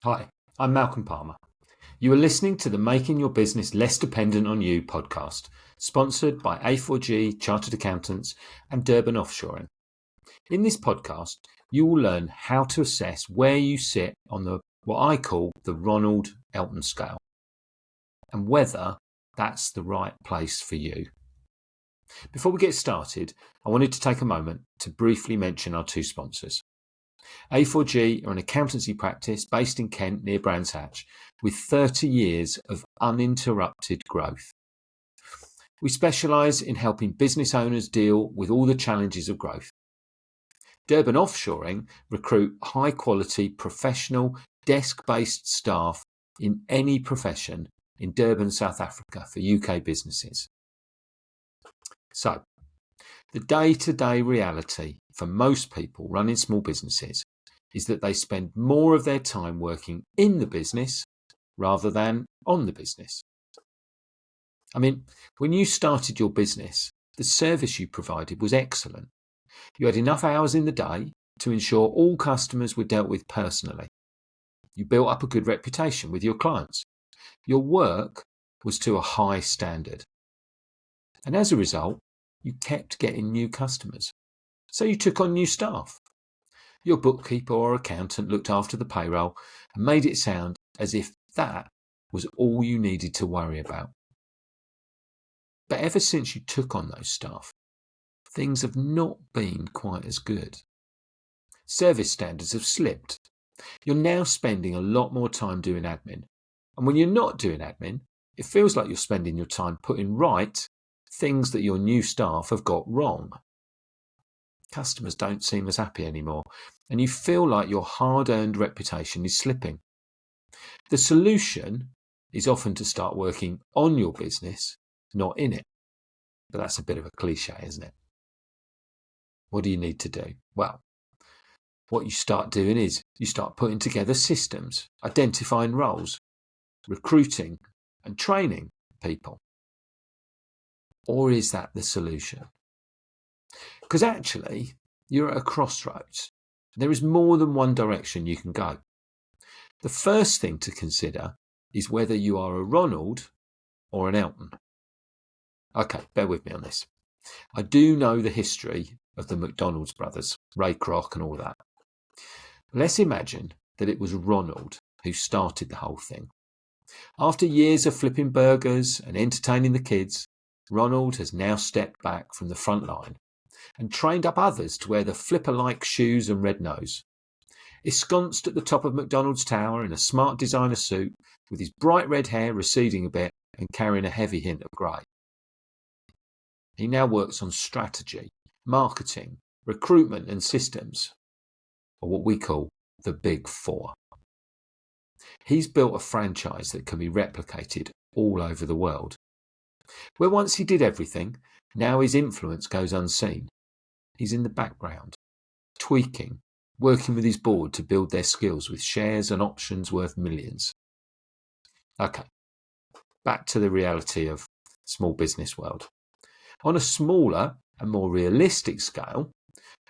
Hi, I'm Malcolm Palmer. You are listening to the Making Your Business Less Dependent on You podcast, sponsored by A4G Chartered Accountants and Durban Offshoring. In this podcast, you will learn how to assess where you sit on what I call the Ronald Elton Scale, and whether that's the right place for you. Before we get started, I wanted to take a moment to briefly mention our two sponsors. A4G are an accountancy practice based in Kent near Brands Hatch with 30 years of uninterrupted growth. We specialise in helping business owners deal with all the challenges of growth. Durban Offshoring recruit high-quality, professional, desk-based staff in any profession in Durban, South Africa for UK businesses. So, the day-to-day reality for most people running small businesses is that they spend more of their time working in the business rather than on the business. I mean, when you started your business, the service you provided was excellent. You had enough hours in the day to ensure all customers were dealt with personally. You built up a good reputation with your clients. Your work was to a high standard. And as a result, you kept getting new customers. So you took on new staff. Your bookkeeper or accountant looked after the payroll and made it sound as if that was all you needed to worry about. But ever since you took on those staff, things have not been quite as good. Service standards have slipped. You're now spending a lot more time doing admin. And when you're not doing admin, it feels like you're spending your time putting right things that your new staff have got wrong. Customers don't seem as happy anymore, and you feel like your hard-earned reputation is slipping. The solution is often to start working on your business, not in it. But that's a bit of a cliche, isn't it? What do you need to do? Well, what you start doing is you start putting together systems, identifying roles, recruiting and training people. Or is that the solution? Because actually, you're at a crossroads. There is more than one direction you can go. The first thing to consider is whether you are a Ronald or an Elton. Okay, bear with me on this. I do know the history of the McDonald's brothers, Ray Kroc and all that. Let's imagine that it was Ronald who started the whole thing. After years of flipping burgers and entertaining the kids, Ronald has now stepped back from the front line and trained up others to wear the flipper-like shoes and red nose. Ensconced at the top of McDonald's tower in a smart designer suit, with his bright red hair receding a bit and carrying a heavy hint of grey. He now works on strategy, marketing, recruitment and systems, or what we call the Big Four. He's built a franchise that can be replicated all over the world. Where once he did everything, now his influence goes unseen. He's in the background, tweaking, working with his board to build their skills with shares and options worth millions. Okay, back to the reality of small business world. On a smaller and more realistic scale,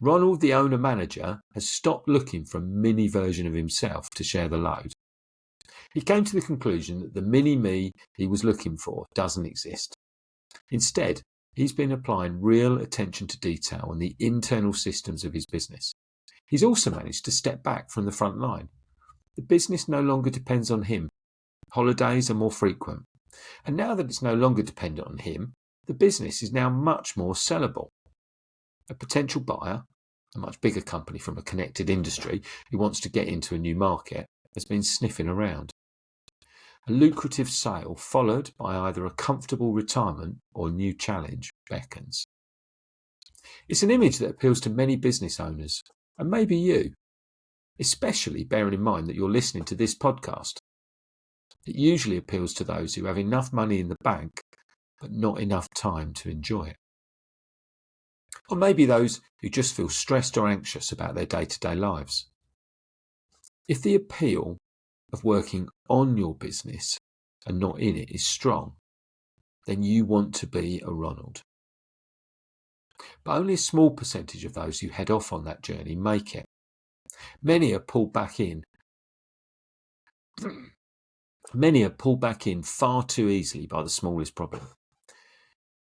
Ronald, the owner-manager, has stopped looking for a mini version of himself to share the load. He came to the conclusion that the mini-me he was looking for doesn't exist. Instead, he's been applying real attention to detail on the internal systems of his business. He's also managed to step back from the front line. The business no longer depends on him. Holidays are more frequent. And now that it's no longer dependent on him, the business is now much more sellable. A potential buyer, a much bigger company from a connected industry who wants to get into a new market, has been sniffing around. A lucrative sale followed by either a comfortable retirement or new challenge beckons. It's an image that appeals to many business owners, and maybe you, especially bearing in mind that you're listening to this podcast. It usually appeals to those who have enough money in the bank, but not enough time to enjoy it. Or maybe those who just feel stressed or anxious about their day-to-day lives. If the appeal of working on your business and not in it is strong, then you want to be a Ronald. But only a small percentage of those who head off on that journey make it. Many are pulled back in Many are pulled back in far too easily by the smallest problem.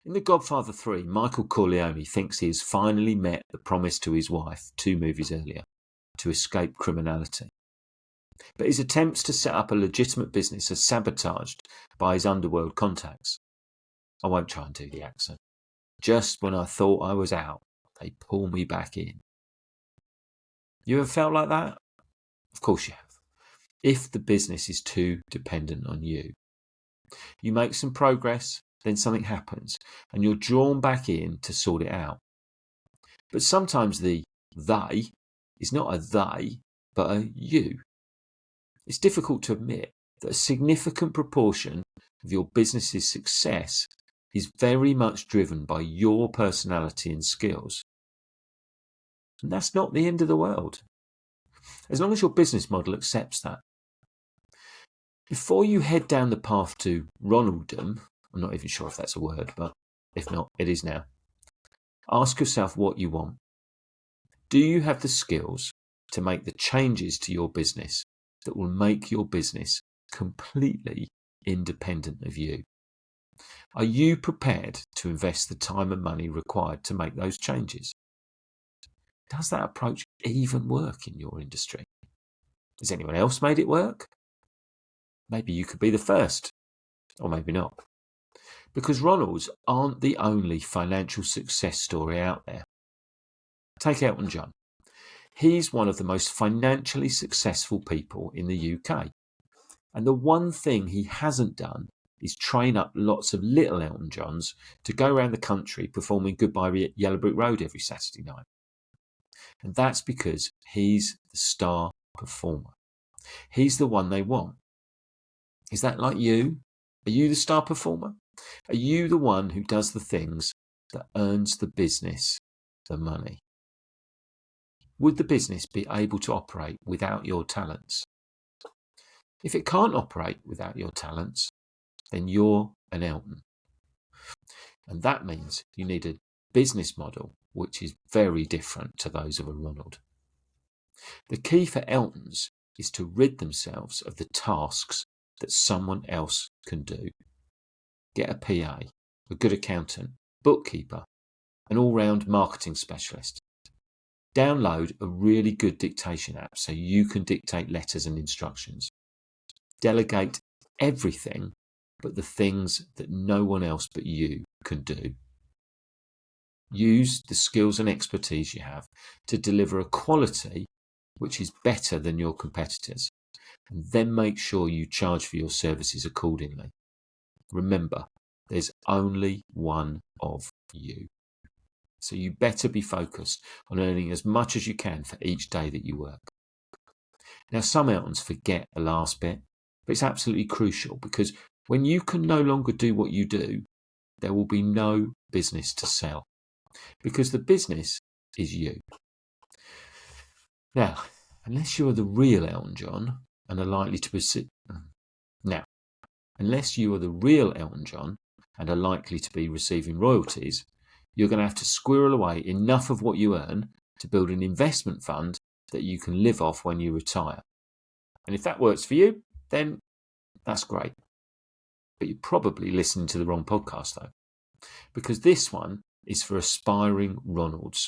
In The Godfather 3, Michael Corleone thinks he has finally met the promise to his wife 2 movies earlier, to escape criminality. But his attempts to set up a legitimate business are sabotaged by his underworld contacts. I won't try and do the accent. Just when I thought I was out, they pull me back in. You ever felt like that? Of course you have. If the business is too dependent on you. You make some progress, then something happens, and you're drawn back in to sort it out. But sometimes the they is not a they, but a you. It's difficult to admit that a significant proportion of your business's success is very much driven by your personality and skills. And that's not the end of the world, as long as your business model accepts that. Before you head down the path to Ronaldom, I'm not even sure if that's a word, but if not, it is now. Ask yourself what you want. Do you have the skills to make the changes to your business that will make your business completely independent of you? Are you prepared to invest the time and money required to make those changes? Does that approach even work in your industry? Has anyone else made it work? Maybe you could be the first, or maybe not. Because Ronalds aren't the only financial success story out there. Take Elton John. He's one of the most financially successful people in the UK. And the one thing he hasn't done is train up lots of little Elton Johns to go around the country performing Goodbye Yellow Brick Road every Saturday night. And that's because he's the star performer. He's the one they want. Is that like you? Are you the star performer? Are you the one who does the things that earns the business the money? Would the business be able to operate without your talents? If it can't operate without your talents, then you're an Elton. And that means you need a business model which is very different to those of a Ronald. The key for Eltons is to rid themselves of the tasks that someone else can do. Get a PA, a good accountant, bookkeeper, an all-round marketing specialist. Download a really good dictation app so you can dictate letters and instructions. Delegate everything but the things that no one else but you can do. Use the skills and expertise you have to deliver a quality which is better than your competitors, and then make sure you charge for your services accordingly. Remember, there's only one of you. So you better be focused on earning as much as you can for each day that you work. Now, some Eltons forget the last bit, but it's absolutely crucial, because when you can no longer do what you do, there will be no business to sell, because the business is you. Now, unless you are the real Elton John and are likely to be receiving royalties, you're going to have to squirrel away enough of what you earn to build an investment fund that you can live off when you retire. And if that works for you, then that's great. But you're probably listening to the wrong podcast, though, because this one is for aspiring Ronalds,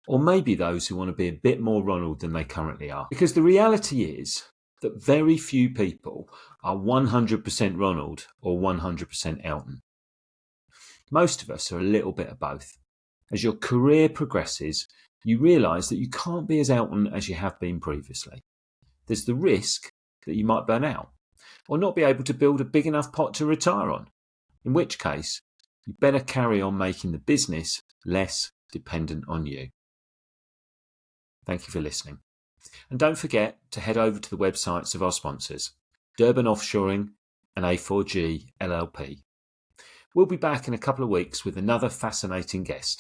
or maybe those who want to be a bit more Ronald than they currently are. Because the reality is that very few people are 100% Ronald or 100% Elton. Most of us are a little bit of both. As your career progresses, you realise that you can't be as Elton as you have been previously. There's the risk that you might burn out, or not be able to build a big enough pot to retire on, in which case you better carry on making the business less dependent on you. Thank you for listening. And don't forget to head over to the websites of our sponsors, Durban Offshoring and A4G LLP. We'll be back in a couple of weeks with another fascinating guest.